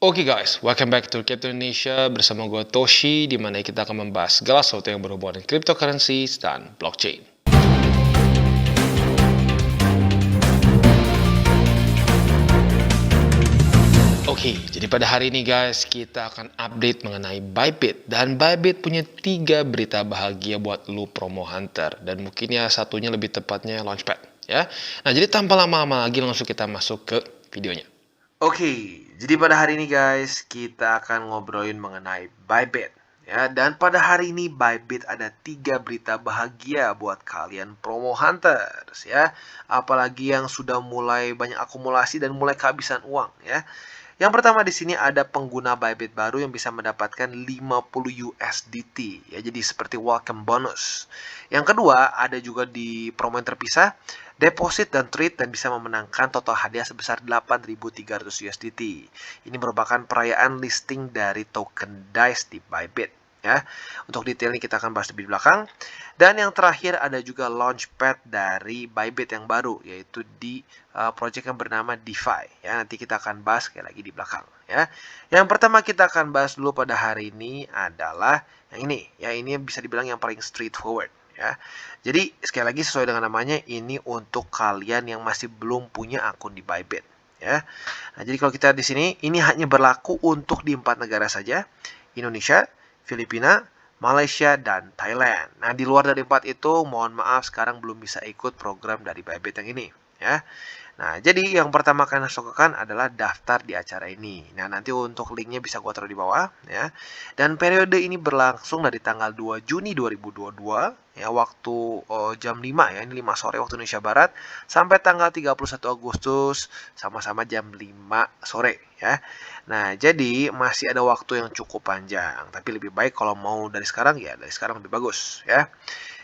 Oke guys, welcome back to Crypto Indonesia bersama gue Toshi, di mana kita akan membahas segala sesuatu yang berhubungan dengan cryptocurrency dan blockchain. Oke, jadi pada hari ini guys, kita akan update mengenai Bybit. Dan Bybit punya 3 berita bahagia buat lu promo hunter. Dan mungkin ya satunya lebih tepatnya Launchpad. Ya. Nah, jadi tanpa lama-lama lagi langsung kita masuk ke videonya. Oke, jadi pada hari ini guys, kita akan ngobrolin mengenai Bybit. Ya, dan pada hari ini Bybit ada 3 berita bahagia buat kalian promo hunters ya. Apalagi yang sudah mulai banyak akumulasi dan mulai kehabisan uang ya. Yang pertama di sini ada pengguna Bybit baru yang bisa mendapatkan 50 USDT ya, jadi seperti welcome bonus. Yang kedua ada juga di promo yang terpisah, deposit dan trade dan bisa memenangkan total hadiah sebesar 8.300 USDT. Ini merupakan perayaan listing dari token DICE di Bybit. Ya, untuk detailnya kita akan bahas lebih di belakang. Dan yang terakhir ada juga launchpad dari Bybit yang baru, yaitu di project yang bernama DeFi. Ya, nanti kita akan bahas sekali lagi di belakang. Ya, yang pertama kita akan bahas dulu pada hari ini adalah yang ini. Ya, ini bisa dibilang yang paling straightforward. Ya, jadi sekali lagi sesuai dengan namanya, ini untuk kalian yang masih belum punya akun di Bybit. Ya, nah jadi kalau kita di sini, ini hanya berlaku untuk di 4 negara saja: Indonesia, Filipina, Malaysia, dan Thailand. Nah, di luar dari 4 itu, mohon maaf sekarang belum bisa ikut program dari Bybit yang ini. Ya. Nah, jadi yang pertama kalian harus lakukan adalah daftar di acara ini. Nah, nanti untuk linknya bisa gua taruh di bawah. Ya. Dan periode ini berlangsung dari tanggal 2 Juni 2022, ya, waktu jam 5 ya, ini 5 sore waktu Indonesia Barat, sampai tanggal 31 Agustus sama-sama jam 5 sore. Ya. Nah, jadi masih ada waktu yang cukup panjang. Tapi lebih baik kalau mau dari sekarang, ya dari sekarang lebih bagus. Ya.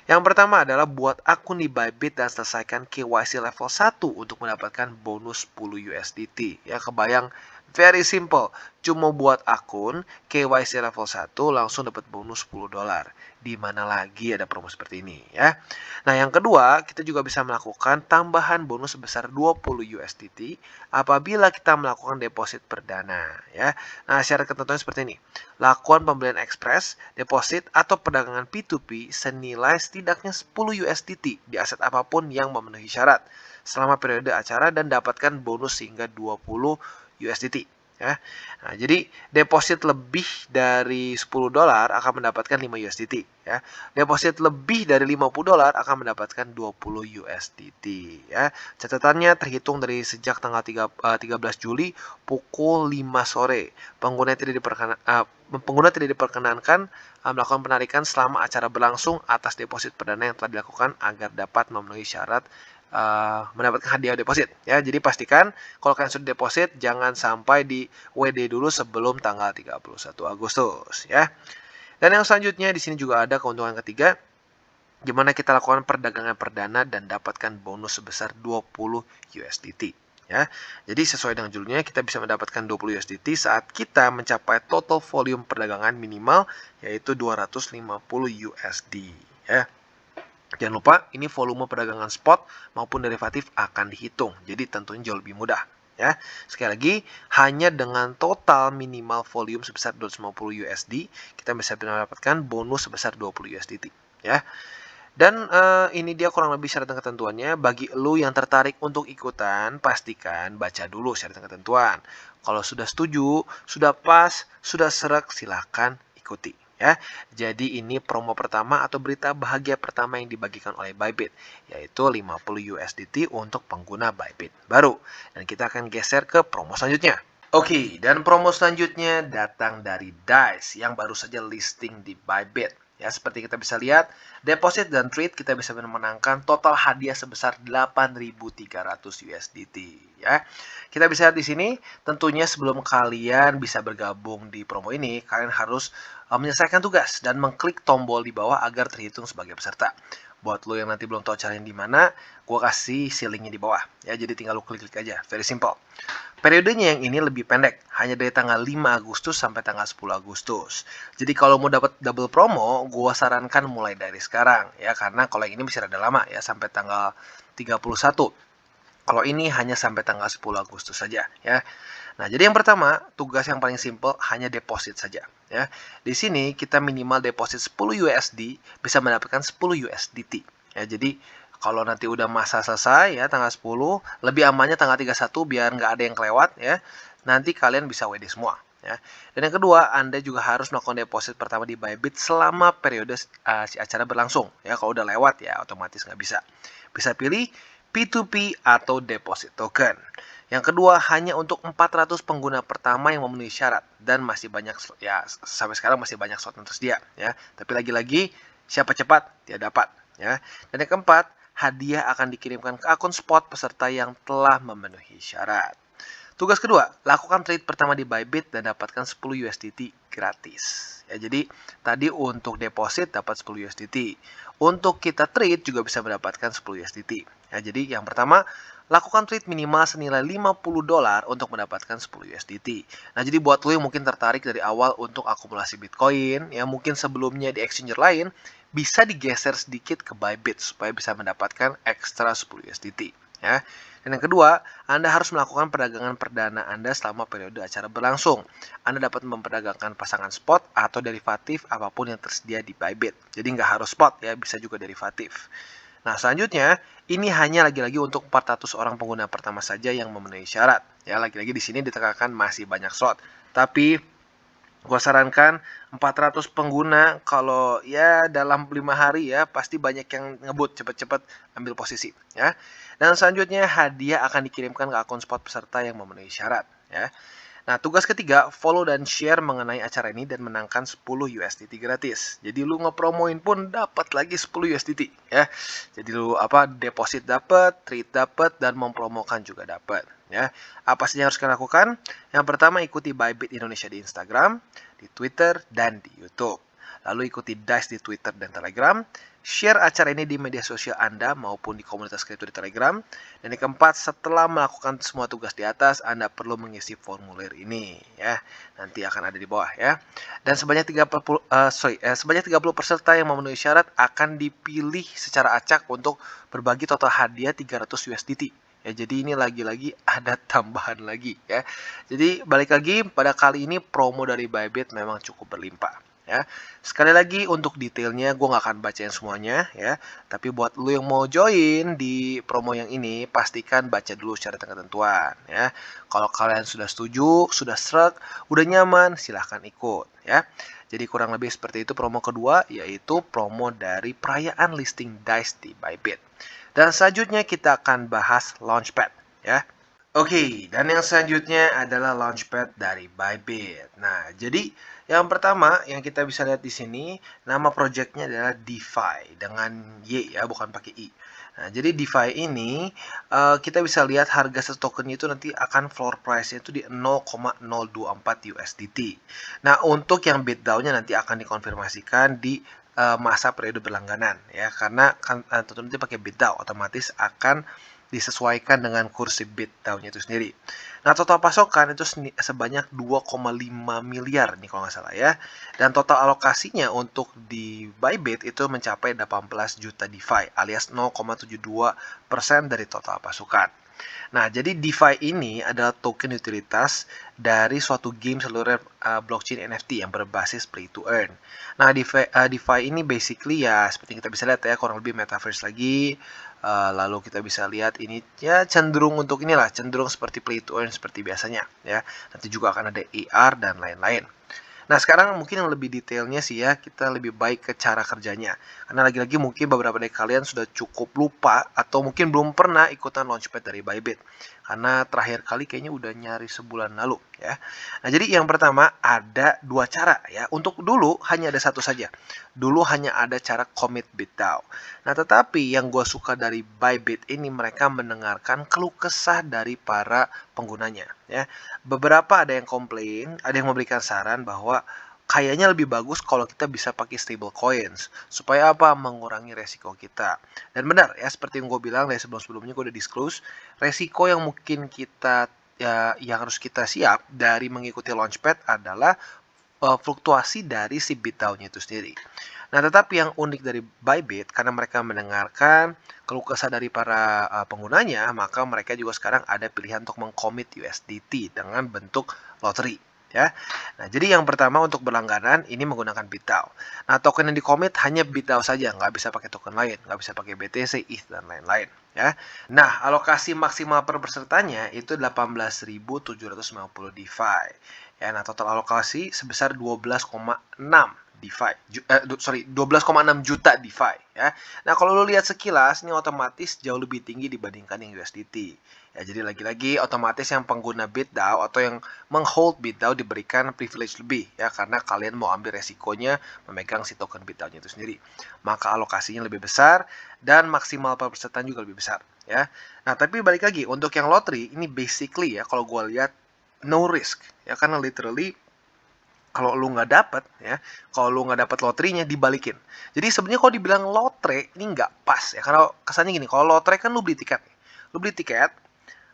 Yang pertama adalah buat akun di Bybit dan selesaikan KYC level 1 untuk mendapatkan bonus 10 USDT. Ya, kebayang, very simple. Cuma buat akun, KYC level 1 langsung dapat bonus $10. Di mana lagi ada promo seperti ini ya. Nah, yang kedua, kita juga bisa melakukan tambahan bonus sebesar 20 USDT apabila kita melakukan deposit perdana ya. Nah, syarat ketentuannya seperti ini. Lakukan pembelian ekspres, deposit, atau perdagangan P2P senilai setidaknya 10 USDT di aset apapun yang memenuhi syarat selama periode acara dan dapatkan bonus hingga 20 USDT. Ya. Nah, jadi deposit lebih dari $10 akan mendapatkan 5 USDT. Ya. Deposit lebih dari $50 akan mendapatkan 20 USDT. Ya. Catatannya terhitung dari sejak tanggal 13 Juli pukul 5 sore. Pengguna tidak diperkenankan melakukan penarikan selama acara berlangsung atas deposit perdana yang telah dilakukan agar dapat memenuhi syarat mendapatkan hadiah deposit ya. Jadi pastikan kalau kalian sudah deposit jangan sampai di WD dulu sebelum tanggal 31 Agustus ya. Dan yang selanjutnya di sini juga ada keuntungan ketiga, di mana kita lakukan perdagangan perdana dan dapatkan bonus sebesar 20 USDT. Ya, jadi sesuai dengan judulnya, kita bisa mendapatkan 20 USDT saat kita mencapai total volume perdagangan minimal yaitu 250 USD. Ya. Jangan lupa, ini volume perdagangan spot maupun derivatif akan dihitung. Jadi tentunya jauh lebih mudah. Ya. Sekali lagi, hanya dengan total minimal volume sebesar 250 USD, kita bisa mendapatkan bonus sebesar 20 USDT. Ya. Dan ini dia kurang lebih syarat dan ketentuannya. Bagi lu yang tertarik untuk ikutan, pastikan baca dulu syarat dan ketentuan. Kalau sudah setuju, sudah pas, sudah serak, silahkan ikuti. Ya, jadi ini promo pertama atau berita bahagia pertama yang dibagikan oleh Bybit, yaitu 50 USDT untuk pengguna Bybit baru. Dan kita akan geser ke promo selanjutnya. Oke, dan promo selanjutnya datang dari DICE yang baru saja listing di Bybit. Ya, seperti kita bisa lihat, deposit dan trade kita bisa memenangkan total hadiah sebesar 8.300 USDT. Ya, kita bisa lihat di sini. Tentunya sebelum kalian bisa bergabung di promo ini, kalian harus menyelesaikan tugas dan mengklik tombol di bawah agar terhitung sebagai peserta. Buat lo yang nanti belum tahu caranya di mana, gue kasih linknya di bawah. Ya, jadi tinggal lo klik-klik aja. Very simple. Periodenya yang ini lebih pendek, hanya dari tanggal 5 Agustus sampai tanggal 10 Agustus. Jadi kalau mau dapat double promo, gue sarankan mulai dari sekarang ya, karena kalau yang ini bisa rada lama ya, sampai tanggal 31. Kalau ini hanya sampai tanggal 10 Agustus saja ya. Nah, jadi yang pertama, tugas yang paling simple hanya deposit saja. Ya, di sini kita minimal deposit 10 USD bisa mendapatkan 10 USDT. Ya, jadi kalau nanti udah masa selesai ya tanggal 10, lebih amannya tanggal 31 biar nggak ada yang kelewat ya. Nanti kalian bisa WD semua. Ya. Dan yang kedua, Anda juga harus melakukan deposit pertama di Bybit selama periode si acara berlangsung. Ya, kalau udah lewat ya otomatis nggak bisa. Bisa pilih P2P atau deposit token. Yang kedua, hanya untuk 400 pengguna pertama yang memenuhi syarat dan masih banyak ya sampai sekarang masih banyak slot yang tersedia ya. Tapi lagi-lagi siapa cepat dia dapat ya. Dan yang keempat, hadiah akan dikirimkan ke akun spot peserta yang telah memenuhi syarat. Tugas kedua, lakukan trade pertama di Bybit dan dapatkan 10 USDT gratis. Ya, jadi tadi untuk deposit dapat 10 USDT. Untuk kita trade juga bisa mendapatkan 10 USDT. Ya, jadi yang pertama, lakukan trade minimal senilai $50 untuk mendapatkan 10 USDT. Nah, jadi buat lo yang mungkin tertarik dari awal untuk akumulasi Bitcoin, ya mungkin sebelumnya di exchanger lain, bisa digeser sedikit ke Bybit supaya bisa mendapatkan ekstra 10 USDT. Ya. Dan yang kedua, Anda harus melakukan perdagangan perdana Anda selama periode acara berlangsung. Anda dapat memperdagangkan pasangan spot atau derivatif apapun yang tersedia di Bybit. Jadi nggak harus spot ya, bisa juga derivatif. Nah, selanjutnya, ini hanya lagi-lagi untuk 400 orang pengguna pertama saja yang memenuhi syarat. Ya, lagi-lagi di sini ditekankan masih banyak slot. Tapi gua sarankan 400 pengguna kalau ya dalam 5 hari ya pasti banyak yang ngebut cepet-cepet ambil posisi ya. Dan selanjutnya hadiah akan dikirimkan ke akun spot peserta yang memenuhi syarat ya. Nah, tugas ketiga, follow dan share mengenai acara ini dan menangkan 10 USDT gratis. Jadi lu ngepromoin pun dapat lagi 10 USDT ya. Jadi lu deposit dapat, trade dapat dan mempromokan juga dapat ya. Apa saja yang harus kalian lakukan? Yang pertama, ikuti Bybit Indonesia di Instagram, di Twitter dan di YouTube. Lalu ikuti Dice di Twitter dan Telegram. Share acara ini di media sosial Anda maupun di komunitas kripto di Telegram. Dan yang keempat, setelah melakukan semua tugas di atas, Anda perlu mengisi formulir ini ya. Nanti akan ada di bawah ya. Dan sebanyak 30 peserta yang memenuhi syarat akan dipilih secara acak untuk berbagi total hadiah 300 USDT. Ya, jadi ini lagi-lagi ada tambahan lagi ya. Jadi balik lagi pada kali ini promo dari Bybit memang cukup berlimpah. Ya, sekali lagi untuk detailnya gue nggak akan bacain semuanya ya. Tapi buat lu yang mau join di promo yang ini, pastikan baca dulu syarat dan ketentuan ya. Kalau kalian sudah setuju, sudah sreg, udah nyaman, silahkan ikut ya. Jadi kurang lebih seperti itu promo kedua, yaitu promo dari perayaan listing Dice di Bybit. Dan selanjutnya kita akan bahas Launchpad ya. Oke, dan yang selanjutnya adalah Launchpad dari Bybit. Nah, jadi yang pertama yang kita bisa lihat di sini, nama projectnya adalah DeFi dengan Y ya, bukan pakai I. Nah, jadi DeFi ini kita bisa lihat harga satu tokennya itu nanti akan floor price-nya itu di 0,024 USDT. Nah, untuk yang BitDAO-nya nanti akan dikonfirmasikan di masa periode berlangganan ya, karena kan tentu nanti pakai BitDAO otomatis akan disesuaikan dengan kursi BitDAO-nya itu sendiri. Nah, total pasokan itu sebanyak 2,5 miliar nih kalau nggak salah ya. Dan total alokasinya untuk di Bybit itu mencapai 18 juta DeFi alias 0,72% dari total pasukan. Nah, jadi DeFi ini adalah token utilitas dari suatu game seluruh blockchain NFT yang berbasis play to earn. Nah, DeFi ini basically ya seperti kita bisa lihat ya, kurang lebih metaverse lagi. Lalu kita bisa lihat ini ya cenderung untuk inilah, cenderung seperti play to earn seperti biasanya ya. Nanti juga akan ada AR dan lain-lain. Nah, sekarang mungkin yang lebih detailnya sih ya, kita lebih baik ke cara kerjanya. Karena lagi-lagi mungkin beberapa dari kalian sudah cukup lupa atau mungkin belum pernah ikutan Launchpad dari Bybit. Karena terakhir kali kayaknya udah nyari sebulan lalu ya. Nah, jadi yang pertama ada dua cara ya. Untuk dulu hanya ada satu saja. Dulu hanya ada cara commit BitDAO. Nah, tetapi yang gue suka dari Bybit ini mereka mendengarkan keluh kesah dari para penggunanya ya. Beberapa ada yang komplain, ada yang memberikan saran bahwa kayaknya lebih bagus kalau kita bisa pakai stable coins supaya mengurangi resiko kita. Dan benar ya, seperti yang gue bilang dari sebelum-sebelumnya gue udah disclose, resiko yang mungkin kita ya yang harus kita siap dari mengikuti Launchpad adalah fluktuasi dari si BitDAO-nya itu sendiri. Nah, tetapi yang unik dari Bybit, karena mereka mendengarkan keluh kesah dari para penggunanya, maka mereka juga sekarang ada pilihan untuk mengcommit USDT dengan bentuk lottery. Ya, nah jadi yang pertama untuk berlangganan ini menggunakan BitDAO. Nah token yang di-commit hanya BitDAO saja, nggak bisa pakai token lain, nggak bisa pakai BTC, ETH dan lain-lain. Ya, nah alokasi maksimal per pesertanya itu 18.750 DeFi. Ya, nah total alokasi sebesar 12,6 DeFi, 12,6 juta DeFi ya. Nah, kalau lo lihat sekilas ini otomatis jauh lebih tinggi dibandingkan yang USDT. Ya, jadi lagi-lagi otomatis yang pengguna BitDAO atau yang menghold BitDAO diberikan privilege lebih ya karena kalian mau ambil resikonya memegang si token BitDAO-nya itu sendiri. Maka alokasinya lebih besar dan maksimal persetan juga lebih besar ya. Nah, tapi balik lagi untuk yang lottery ini basically ya kalau gue lihat no risk ya karena literally kalau lu nggak dapet ya, kalau lu nggak dapet lotrinya dibalikin. Jadi sebenarnya kalau dibilang lotre ini nggak pas ya, karena kesannya gini, kalau lotre kan lu beli tiket,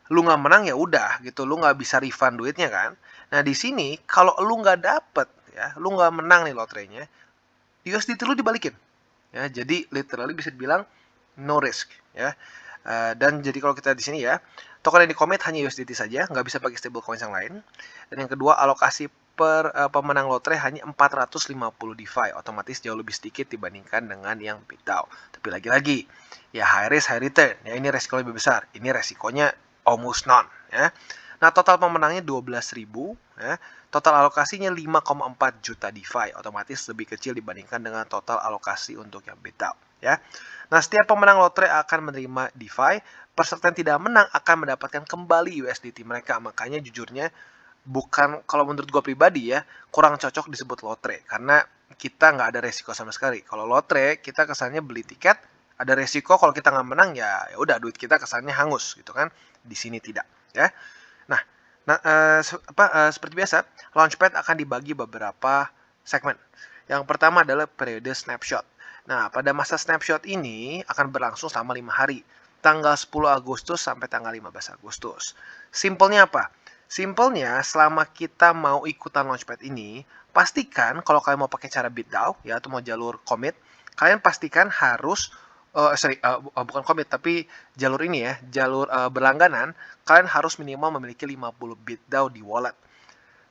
lu nggak menang ya udah gitu, lu nggak bisa refund duitnya kan. Nah di sini kalau lu nggak dapet ya, lu nggak menang nih lotrenya, USDT lu dibalikin. Ya, jadi literally bisa dibilang no risk ya. Dan jadi kalau kita di sini ya, token yang di-commit hanya USDT saja, nggak bisa pakai stablecoin yang lain. Dan yang kedua, alokasi per pemenang lotre hanya 450 DeFi, otomatis jauh lebih sedikit dibandingkan dengan yang BitDAO. Tapi lagi-lagi, ya high risk, high return. Ya ini resiko lebih besar. Ini resikonya almost none. Ya. Nah, total pemenangnya 12.000. Ya. Total alokasinya 5,4 juta DeFi, otomatis lebih kecil dibandingkan dengan total alokasi untuk yang BitDAO. Ya. Nah, setiap pemenang lotre akan menerima DeFi, peserta yang tidak menang akan mendapatkan kembali USDT mereka. Makanya jujurnya bukan, kalau menurut gue pribadi ya, kurang cocok disebut lotre karena kita nggak ada resiko sama sekali. Kalau lotre kita kesannya beli tiket, ada resiko kalau kita nggak menang ya udah duit kita kesannya hangus gitu kan. Di sini tidak ya. Nah, seperti biasa, Launchpad akan dibagi beberapa segmen. Yang pertama adalah periode snapshot. Nah, pada masa snapshot ini akan berlangsung selama 5 hari, tanggal 10 Agustus sampai tanggal 15 Agustus. Simpelnya apa? Simpelnya, selama kita mau ikutan Launchpad ini, pastikan kalau kalian mau pakai cara BitDAO, ya, atau mau jalur commit, kalian pastikan harus bukan commit tapi jalur ini ya, jalur berlangganan, kalian harus minimal memiliki 50 BitDAO di wallet.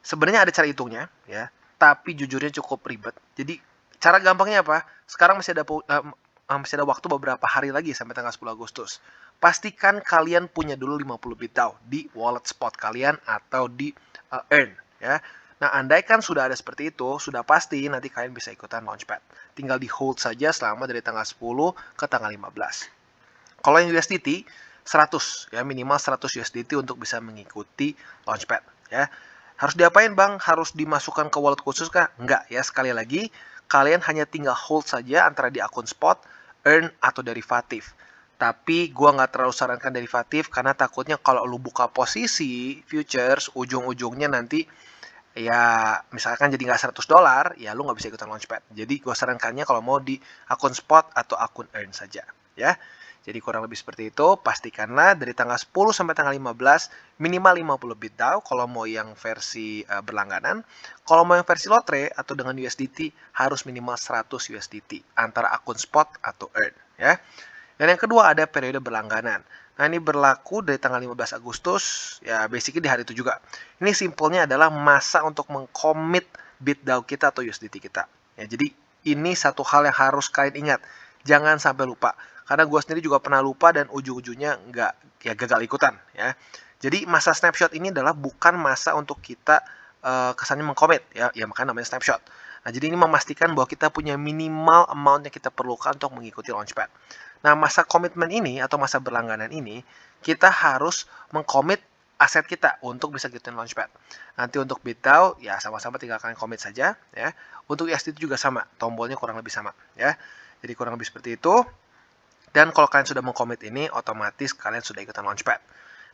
Sebenarnya ada cara hitungnya ya, tapi jujurnya cukup ribet. Jadi cara gampangnya apa? Sekarang masih ada waktu beberapa hari lagi sampai tanggal 10 Agustus. Pastikan kalian punya dulu 50 BitDAO di wallet spot kalian atau di Earn ya. Nah, andaikan sudah ada seperti itu, sudah pasti nanti kalian bisa ikutan Launchpad. Tinggal di hold saja selama dari tanggal 10 ke tanggal 15. Kalau yang USDT 100 ya, minimal 100 USDT untuk bisa mengikuti Launchpad ya. Harus diapain Bang? Harus dimasukkan ke wallet khusus kah? Enggak ya, sekali lagi kalian hanya tinggal hold saja antara di akun spot, earn atau derivatif. Tapi gua nggak terlalu sarankan derivatif karena takutnya kalau lu buka posisi futures ujung-ujungnya nanti ya misalkan jadi nggak $100 ya lu nggak bisa ikutan Launchpad. Jadi gue sarankannya kalau mau di akun spot atau akun earn saja ya. Jadi kurang lebih seperti itu. Pastikanlah dari tanggal 10 sampai tanggal 15 minimal 50 BitDAO kalau mau yang versi berlangganan. Kalau mau yang versi lotre atau dengan USDT harus minimal 100 USDT antara akun spot atau earn ya. Dan yang kedua ada periode berlangganan. Nah, ini berlaku dari tanggal 15 Agustus, ya basically di hari itu juga. Ini simpelnya adalah masa untuk mengcommit BitDAO kita atau USDT kita. Ya, jadi ini satu hal yang harus kalian ingat. Jangan sampai lupa. Karena gue sendiri juga pernah lupa dan ujung-ujungnya gagal ikutan. Ya. Jadi masa snapshot ini adalah bukan masa untuk kita kesannya mengcommit. Ya makanya namanya snapshot. Nah, jadi ini memastikan bahwa kita punya minimal amount yang kita perlukan untuk mengikuti Launchpad. Nah, masa komitmen ini atau masa berlangganan ini, kita harus mengkomit aset kita untuk bisa ikutin Launchpad. Nanti untuk BitDAO, ya sama-sama tinggal kalian komit saja. Ya. Untuk USDT juga sama, tombolnya kurang lebih sama. Ya. Jadi kurang lebih seperti itu. Dan kalau kalian sudah mengkomit ini, otomatis kalian sudah ikutan Launchpad.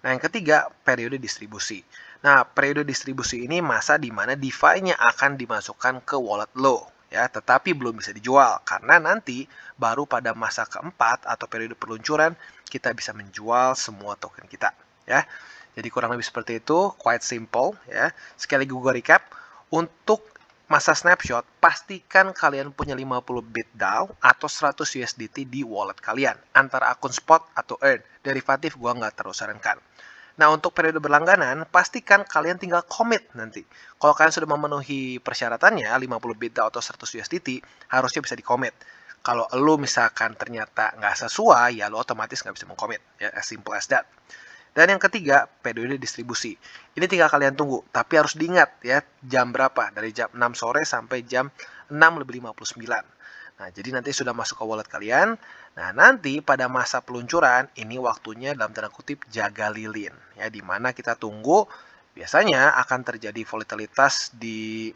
Nah, yang ketiga, periode distribusi. Nah, periode distribusi ini masa di mana DeFi-nya akan dimasukkan ke wallet lo, ya, tetapi belum bisa dijual karena nanti baru pada masa keempat atau periode peluncuran kita bisa menjual semua token kita, ya. Jadi kurang lebih seperti itu, quite simple, ya. Sekali lagi gue recap, untuk masa snapshot, pastikan kalian punya 50 bit DAO atau 100 USDT di wallet kalian, antara akun spot atau earn. Derivatif gua nggak terus sarankan. Nah, untuk periode berlangganan, pastikan kalian tinggal commit nanti. Kalau kalian sudah memenuhi persyaratannya, 50 bit DAO atau 100 USDT, harusnya bisa di-commit. Kalau lu misalkan ternyata nggak sesuai, ya lu otomatis nggak bisa mengcommit. Ya, as simple as that. Dan yang ketiga, periode distribusi. Ini tinggal kalian tunggu, tapi harus diingat ya, jam berapa? Dari jam 6 sore sampai jam 6:59. Nah, jadi nanti sudah masuk ke wallet kalian. Nah, nanti pada masa peluncuran, ini waktunya dalam tanda kutip jaga lilin. Ya, di mana kita tunggu, biasanya akan terjadi volatilitas di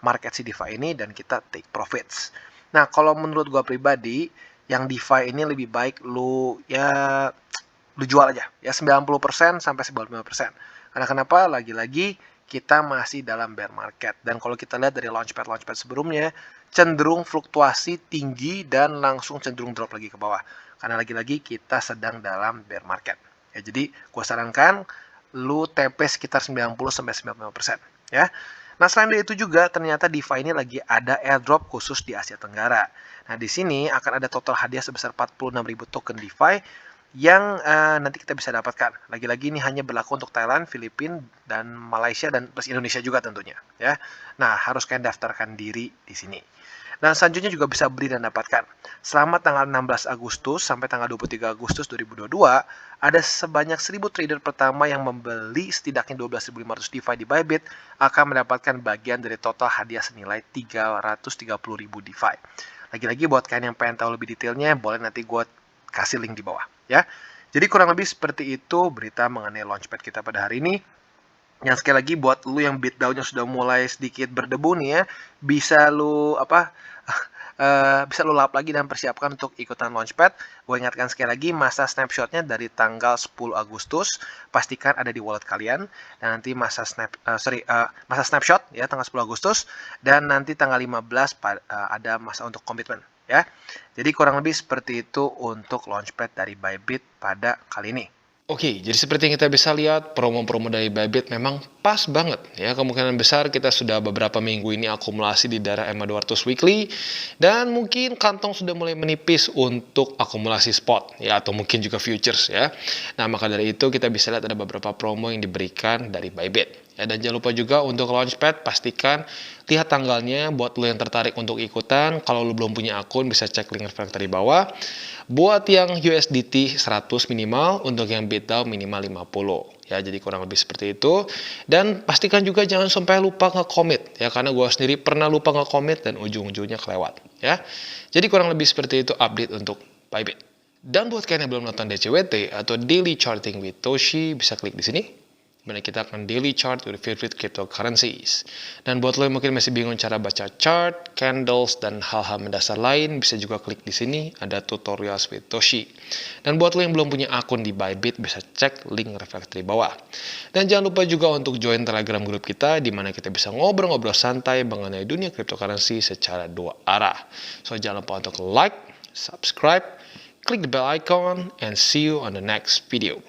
market si DeFi ini dan kita take profits. Nah, kalau menurut gua pribadi, yang DeFi ini lebih baik lu jual aja ya 90% sampai 95%. Karena kenapa? Lagi-lagi kita masih dalam bear market, dan kalau kita lihat dari launchpad sebelumnya cenderung fluktuasi tinggi dan langsung cenderung drop lagi ke bawah. Karena lagi-lagi kita sedang dalam bear market. Ya, jadi gue sarankan lu TP sekitar 90 sampai 95% ya. Nah, selain dari itu juga ternyata DeFi ini lagi ada airdrop khusus di Asia Tenggara. Nah, di sini akan ada total hadiah sebesar 46.000 token DeFi yang nanti kita bisa dapatkan. Lagi-lagi ini hanya berlaku untuk Thailand, Filipina, dan Malaysia, dan plus Indonesia juga tentunya ya. Nah, harus kalian daftarkan diri di sini. Dan selanjutnya juga bisa beli dan dapatkan. Selama tanggal 16 Agustus sampai tanggal 23 Agustus 2022, ada sebanyak 1000 trader pertama yang membeli setidaknya 12.500 DeFi di Bybit akan mendapatkan bagian dari total hadiah senilai 330.000 DeFi. Lagi-lagi buat kalian yang pengen tahu lebih detailnya, boleh nanti gue kasih link di bawah ya. Jadi kurang lebih seperti itu berita mengenai launchpad kita pada hari ini. Yang sekali lagi buat lu yang bit down-nya sudah mulai sedikit berdebu nih ya, bisa lu bisa lu lap lagi dan persiapkan untuk ikutan launchpad. Gue ingatkan sekali lagi, masa snapshotnya dari tanggal 10 Agustus, pastikan ada di wallet kalian. Dan nanti masa snapshot ya tanggal 10 Agustus, dan nanti tanggal 15 ada masa untuk komitmen ya. Jadi kurang lebih seperti itu untuk launchpad dari Bybit pada kali ini. Oke, jadi seperti yang kita bisa lihat, promo-promo dari Bybit memang pas banget ya. Kemungkinan besar kita sudah beberapa minggu ini akumulasi di daerah EMA 200 weekly, dan mungkin kantong sudah mulai menipis untuk akumulasi spot ya, atau mungkin juga futures ya. Nah, maka dari itu kita bisa lihat ada beberapa promo yang diberikan dari Bybit. Ya, dan jangan lupa juga untuk launchpad, pastikan lihat tanggalnya buat lo yang tertarik untuk ikutan. Kalau lo belum punya akun, bisa cek link reflektor di bawah. Buat yang USDT 100 minimal, untuk yang BitDAO minimal 50. Ya, jadi kurang lebih seperti itu. Dan pastikan juga jangan sampai lupa nge-commit ya, karena gue sendiri pernah lupa nge-commit dan ujung-ujungnya kelewat ya. Jadi kurang lebih seperti itu update untuk Bybit. Dan buat kalian yang belum nonton DCWT atau Daily Charting with Toshi, bisa klik di sini. Dimana kita akan daily chart with favorite cryptocurrencies. Dan buat lo yang mungkin masih bingung cara baca chart, candles, dan hal-hal mendasar lain, bisa juga klik di sini, ada tutorials with Toshi. Dan buat lo yang belum punya akun di Bybit, bisa cek link reflektor di bawah. Dan jangan lupa juga untuk join Telegram grup kita, di mana kita bisa ngobrol-ngobrol santai mengenai dunia cryptocurrency secara dua arah. So jangan lupa untuk like, subscribe, klik the bell icon, and see you on the next video.